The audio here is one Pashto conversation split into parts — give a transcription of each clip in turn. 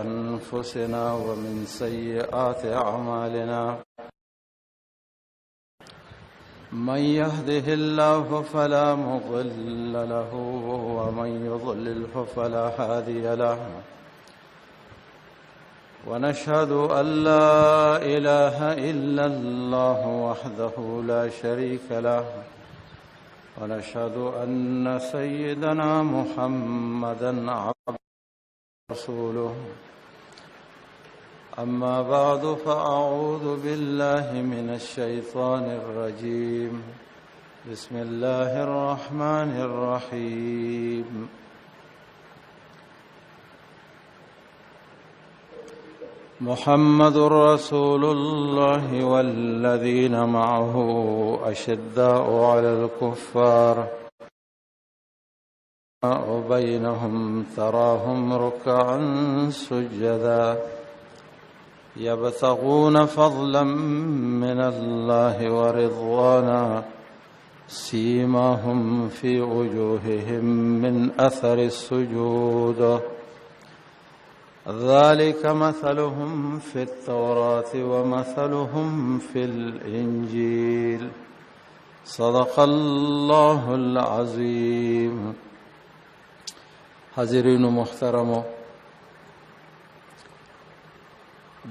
أنفسنا ومن سيئات أعمالنا من يهده الله فلا مضل له ومن يضلله فلا هادي له ونشهد أن لا إله إلا الله وحده لا شريك له ونشهد أن سيدنا محمدا عبده ورسوله أما بعد فأعوذ بالله من الشيطان الرجيم بسم الله الرحمن الرحيم محمد رسول الله والذين معه أشداء على الكفار وبينهم تراهم ركعا سجدا يبتغون فضلا من الله ورضوانا سيماهم في وجوههم من أثر السجود ذلك مثلهم في التوراة ومثلهم في الإنجيل صدق الله العظيم. حاضرین محترمو،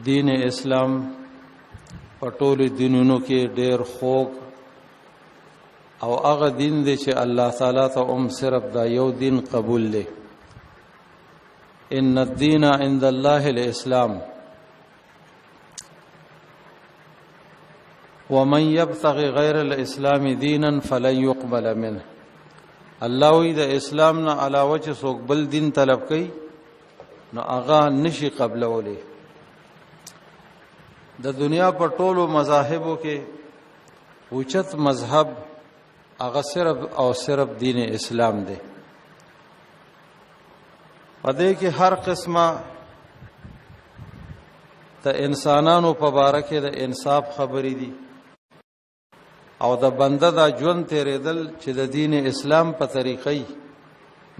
دین اسلام په ټولو دینونو کې ډېر خوږ او هغه دین دی چې الله تعالی ته صرف دا یو دین قبول دی. ان الدین عند الله الاسلام ومن يبتغي غیر الاسلام دینا فلن يقبل منه. الله وی د اسلام نه علاوه چې څوک بل دین طلب کوي نو هغه نشي قبلولی. د دنیا په ټولو مذاهبو کې اوچت مذهب هغه صرف او صرف دین اسلام دی. په دې کې هر قسمه د انسانانو په باره کې د انصاف خبرې دي او د بنده دا ژوند تیرېدل چې د دین اسلام په طریقې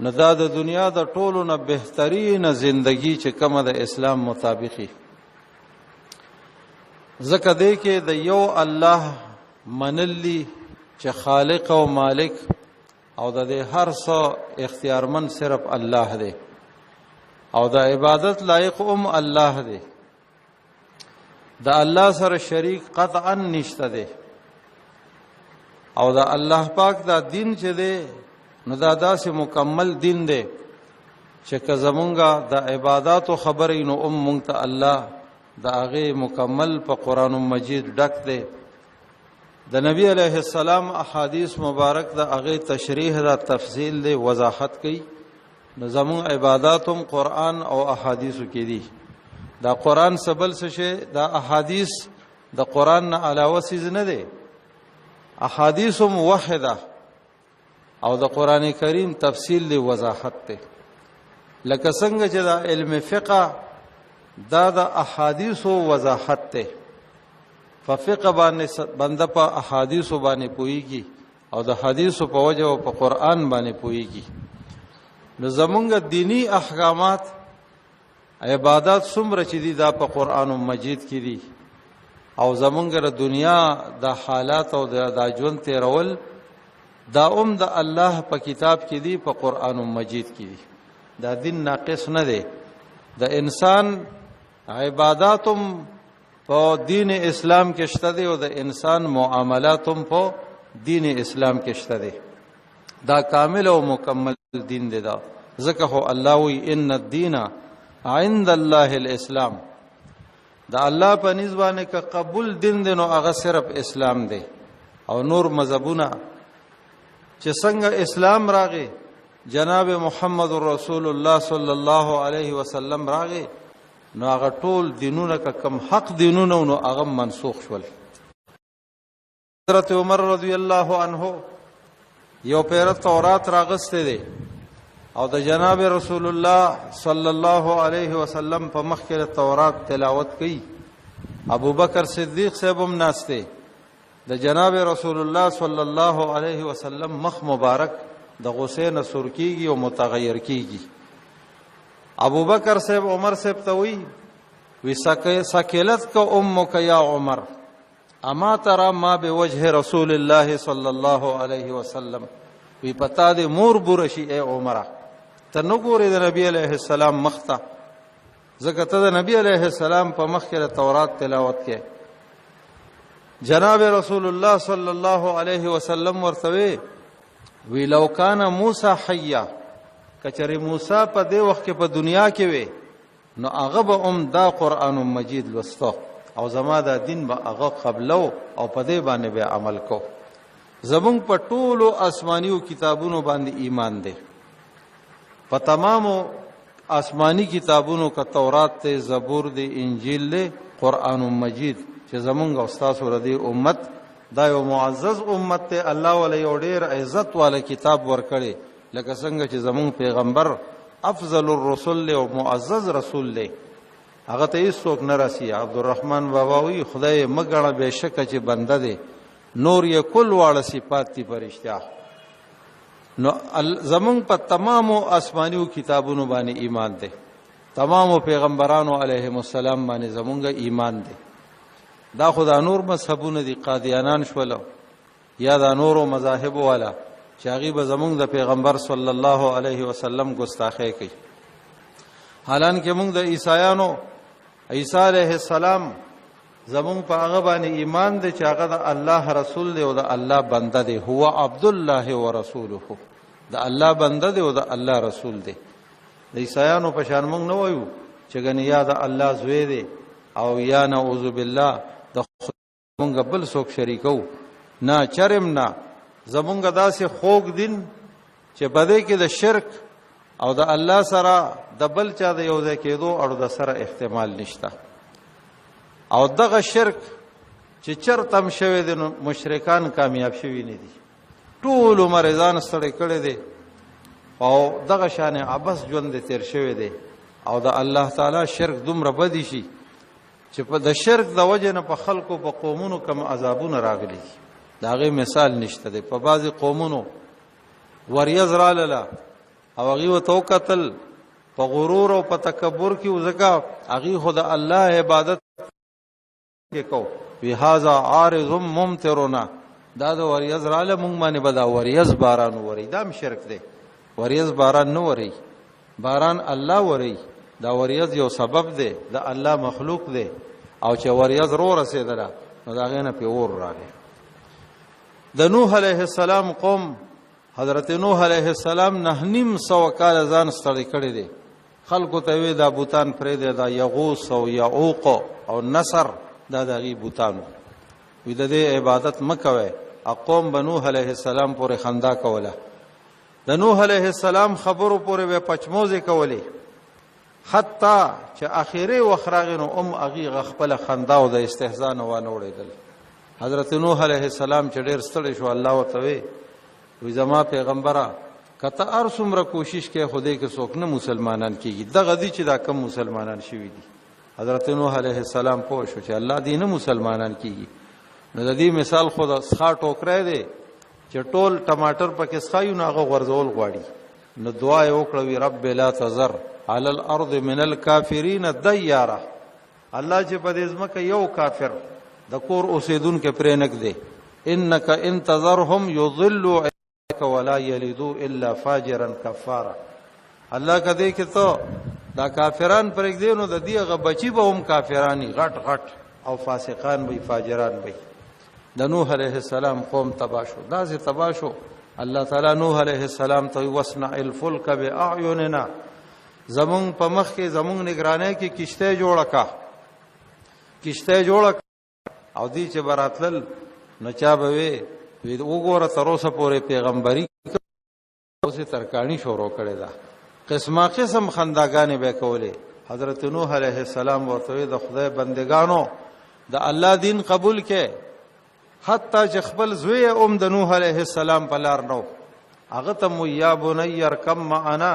نو دا د دنیا د ټولو نه بهترینه زندگی چې کومه د اسلام مطابقي. ځکه دی کې د یو الله منلی چې خالق او مالک او د هر څه اختیارمن صرف الله دی او د عبادت لایق الله دی. د الله سره شریک قطعا نشته دی او د الله پاک دا دین چې دی نو دا داسې مکمل دین دی چې که زمونږه د عباداتو خبرې نو مونږ ته الله د هغې مکمل په قرآن مجید ډک دی. د نبی علیه السلام احادیث مبارک د هغې تشریح دا تفصیل دی، وضاحت کوي. نو زمون عبادات هم قرآن او احادیثو کې دي. دا قرآن سبل څه شي، دا احادیث د قرآن نه علاوه څیز نه دی. احادیث هم وحده او د قرآن کریم تفصیل دی، وضاحت دی. لکه څنګه چې دا علم فقه دا د احادیثو وضاحت دی. په فقه باندې بنده په احادیثو باندې پوهیږي او د حدیثو په وجه او په قرآن باندې پوهیږي. نو زمونږ دینی احکامات عبادات څومره چې دي دا په قرآن مجید کې دي او زمونږ د دنیا د حالات او د ژوند تیرول دا د الله په کتاب کې دي، په قرآن مجید کې دي. دا دین ناقص نه دی. د انسان عباداتم په دین اسلام کې شته دی او د انسان معاملاتم په دین اسلام کې شته دی. دا کامل او مکمل دین دی. دا ځکه خو الله وی ان الدین عند الله الاسلام. دا الله په نسبانه که قبول دین دی نو هغه صرف اسلام دی. او نور مذهبونه چې څنګه اسلام راغی، جناب محمد رسول الله صلی الله علیه وسلم راغی، نو هغه ټول دینونه که کم حق دینونه نو هغه منسوخ شول. حضرت عمر رضی الله عنه یو پیر تورات راغسته دی او د جناب رسول الله صلی الله علیه وسلم په مخ کې تورات تلاوت کوي. ابو بکر صدیق صاحب هم ناشته د جناب رسول الله صلی الله علیه وسلم مخ مبارک د غصې نه سور کیږي او متغیر کیږي ابو بکر صاحب عمر صاحب ته وی سکلت کا امک یا عمر اما ترى ما بوجه رسول الله صلی الله علیه وسلم وی پتا دې مور بورشي اے عمره ته نو ګورې د نبی علیه السلام مخته ځکه ته د نبی علیه السلام په مخ کې تورات تلاوت کې جناب رسول الله صلی الله علیه وسلم ورته وی لو کان موسی حیا کچری موسی په دې وخت کې په دنیا کې وي نو هغه به دا قران مجید لوستو او زما دا دین به هغه قبلو او په دې باندې به عمل کو زمون په ټولو آسمانیو کتابونو باندې ایمان دی په تمامو آسمانی کتابونو کا تورات ته زبور دی انجیل له قران مجید چې زمونږ استاد ورته امت دا یو معزز امت ته الله ولې یو ډیر عزت والا کتاب ورکړي لکه څنګه چې زمونږ پیغمبر افضل الرسل او معزز رسول له هغه ته هیڅوک نه راسي عبدالرحمن بابا وی خدای مګړه بهشکه چې بنده دی نور یې کل واړه صفات دي فرشتہ نو زمون په تمامو آسمانیو کتابونو باندې ایمان دی تمامو پیغمبرانو علیهم السلام باندې زمونږ ایمان دی دا خدا نور مذهبونه دي قادیانان شول یا دا نورو مذاهب والا چې هغه به زمونږ د پیغمبر صلی الله علیه وسلم ګستاخی کوي حالانکه موږ د عیسایانو عیسی علیه السلام زمون په هغه باندې ایمان دی چې هغه د الله رسول دی او د الله بنده دی هو عبد الله ورسوله د الله بنده دی او د الله رسول دی د عیسایانو په شان موږ نه وایو چې ګنې یا د الله زوی دی او یا نعوذ بالله د موږ بل څوک شریکو نه چرم نه زمونږ داسې خوږ دین چې بده کې د شرک او د الله سره د بل چا د یو ځای کېدو او د سره احتمال نشته او دغه شرک چې چرتم شوی دي نو مشرکان کامیاب شوی نه دي ټول مرزان ستړي کړي دي او دغه شان عبس ژوند تیر شوی دی او د الله تعالی شرک دومره بدی شي چې په د شرک د وجه نه په خلکو په قومونو کم عذابونه راغلي دا غي مثال نشته دی په بعضی قومونو وریز را لاله او هغه تو قتل په غرور او په تکبر کې وزګه هغه خدا الله عبادت کې کو وی هاذا عارض ممطرنا دا د وریز را له مونږ باندې بدا وریز باران وری دا شرک دی وریز باران نه وری باران الله وری دا وریز یو سبب دی دا الله مخلوق دی او چې وریز رو رسیدله نو دا غینه په اور راغی د نوح علیه السلام قوم حضرت نوح علیه السلام 900 کال ځان ستړي کړي دي خلکو ته وی دا بوتان پرې دی دا یغوس او یعوق او نصر دا دغه بوتانو وی د دې عبادت مکوي اقوم بنوح علیه السلام پورې خندا کوله د نوح علیه السلام خبرو پورې به پچموزه کولې حتی چې اخیری وخراغنو اغي خپل خندا او د استهزاء نه وانه وړېدل حضرت نوح علیه السلام چې ډېر ستړي شو الله وتعالى وی زما پیغمبره کته ارسمره کوشش کې خوده کې څوک نه مسلمانان کیږي دغه دي چې دا کم مسلمانان شوي دي حضرت نوح علیه السلام پوه شو چې الله دې نه مسلمانان کیږي نو د دې مثال خود ښا ټوکرای دی چې ټول ټماټر پکې ښایو نه هغه غرزول غواړي نو دعا یې وکړه وی رب لا تذر علی الارض من الکافرین دیاره الله چې په دې ځمکه یو کافر د کور اوسیدونکو پرې نک دی انک انتظرهم یضلوا ولا یلدوا الا فاجرا کفارا الله کدی کې ته دا کافران پرې دی نو د دې غ بچي به هم کافرانی غټ غټ او فاسقان به فاجران به د نوح علیه السلام قوم تباشو دا زی تباشو الله تعالی نوح علیه السلام ته وصنع الفلک باعیننا زمون په مخ کې زمون نگرانۍ کې کشته جوړه کا کشته جوړه او دی چې براتل نچا به وی وګوره تر اوسه پورې پیغمبري اوسه ترکانی شروع کړي دا قسمه قسم خنداګانې به کولې حضرت نوح علیه السلام ورته د خدای بندگانو د الله دین قبول کې حتی چې خپل زوی د نوح علیه السلام په لار نو هغه ته مو یا بنی ارکم معنا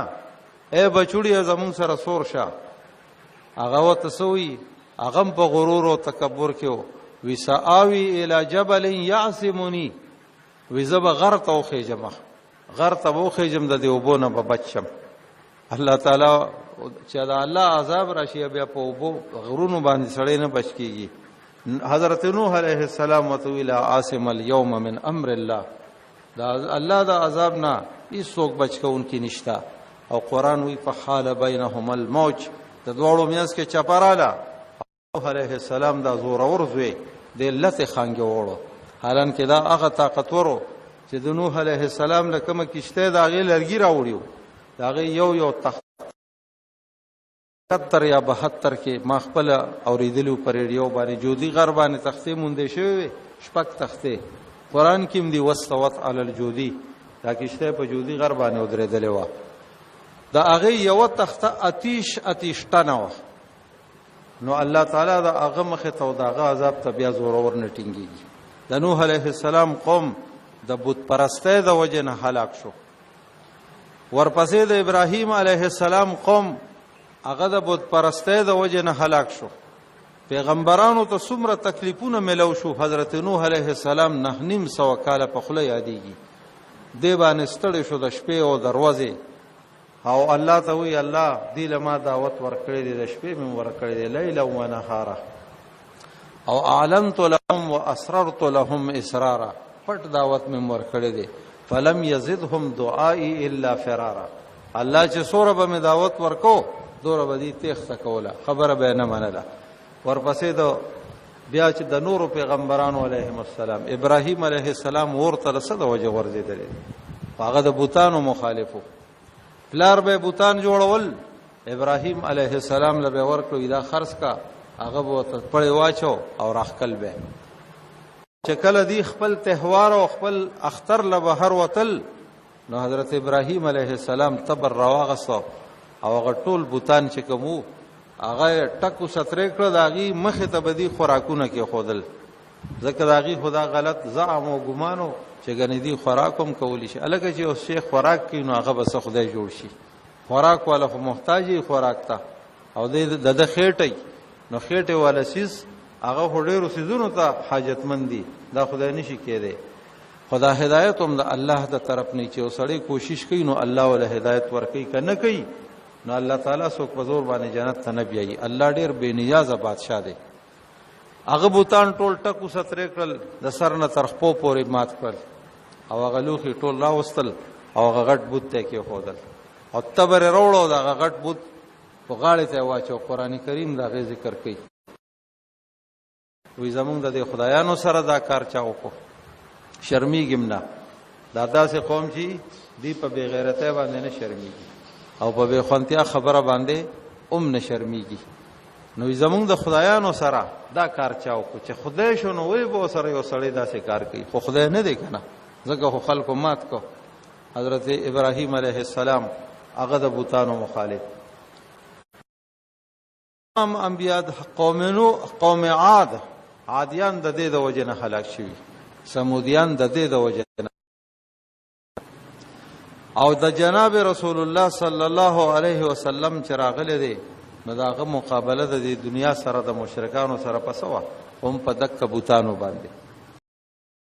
اے بچوړي زمون سره سور شه هغه وتسوي هغه په غرور او تکبر کې وی ساوی الی جبل یعصمنی وی زب غرت او خیجمه غرت او خیجم د دیوبونه په بچم الله تعالی چې دا الله عذاب راشي بیا په وبو غرونو باندې سړی نه بچ کیږي. حضرت نوح علیه السلام وتویل عاصم اليوم من امر الله، دا الله دا عذاب نه هیڅوک بچ کوونکی نشتا. او قران وی فحال بینهم الموج، د دوړو میاس کې چپراله. نوح علیه السلام دا زور ورزوي د لته خانګه وړو، حالانکه دا هغه طاقتورو چې د نوح علیه السلام له کومه کشته دا غي لرګي راوړیو، دا غي یو تخت 70 یا 72 کې ما خپل اوریدلو پر ریډیو باندې جودي غر باندې تختې مونږ شوی شپک تختې قران کې مدي وسوت علی الجودي، دا کشته په جودي غر باندې ودرېدلې و. دا هغه یو تخته اتیش تنو، نو الله تعالی دا هغه مخه تو داغه عذاب ته بیا زور ور نټینګي. د نوح علیه السلام قوم د بت پرسته د وجه نه هلاک شو. ورپسې د ابراهیم علیه السلام قوم هغه د بت پرسته د وجه نه هلاک شو. پیغمبرانو ته څومره تکلیفونه ملو شو. حضرت نوح علیه السلام 900 کاله په خوله یادېږي، دی باندې ستړی شو د شپې او دروازې، او الله ته وی الله دې لما دعوت ورکړې دې د شپې مې ورکړې دې لیلا و نهارا، او اعلنت لهم واسررت لهم اسرارا، پټ دعوت مې ورکړې دې. فلم يزدهم دعائي الا فرارا، الله چې سوره به مې دعوت ورکو دوره به دې تخته کوله، خبره به نه منله. ورپسې د بیا چې د نورو پیغمبرانو علیهم السلام ابراهیم علیه السلام ورته رسد وجه ورزیدل، هغه د بوتانو مخالفو، پلار به بوتان جوړول، ابراهیم علیه السلام له ورکړو دا خرڅ کا، هغه به پړې واچو او راخکل به. چې کله دی خپل تهوار او خپل اختر له بهر وتل، نو حضرت ابراهیم علیه السلام تبر راواغسو او هغه ټول بوتان چې کومو هغه ټکو سترې کړ، داغي مخه ته بدی خوراکونه کې خودل، ځکه داغي خدا غلط زعم او ګمانو چې غنې دی خوراکوم کولی شي. الګه چې اوس شیخ خوراک کینو هغه بس خدای جوړ شي، خوراک والا خو محتاجي خوراک ته، او د خېټي نو خېټه والا سیس هغه هډېرو سيزونو ته حاجتمند دي، دا خدای نشي کېده. خدا هدایت هم د الله د طرف نه چې وسړی کوشش کوي نو الله ول هدایت ورکوي، کنه کوي نو الله تعالی څوک په زور باندې جنت ته نه بیایي. الله ډېر بے نیازه بادشاہ دی. هغه بوتان ټول ټکو سترې کړل، د سر نه تر خپو پورې مات کړل، او هغه لوخي ټول راوستل او هغه غټ بوت ته کې خودل، او تبر وروړو دا غټ بوت په غاړه ته واچو. قران کریم دا غي ذکر کوي، وی زمونږ د خدایانو سره دا کار چا وکړو، شرمېږم نه. دا داسې قوم چې دی په بے غیرته باندې نه شرمېږي او په بے خوانتیا خبره باندې نه شرمېږي. نو زمونږ د خدایانو سره دا کار چا وکړو چې خدای شو، نو وی به سره یو سړی داسې کار کوي، خو خدای نه دی کنه، ځکه خو خلکو مات کو. حضرت ابراهیم علیه السلام هغه د بوتانو مخالف. انبیاء قوم عادیان د دې د وجه نه هلاک شوي، سمودیان د دې د وجه نه، او د جناب رسول الله صلی الله علیه وسلم چې راغلی دی نو داغه مقابله د دنیا سره د مشرکانو سره پسوه هم په دک بوتانو باندې.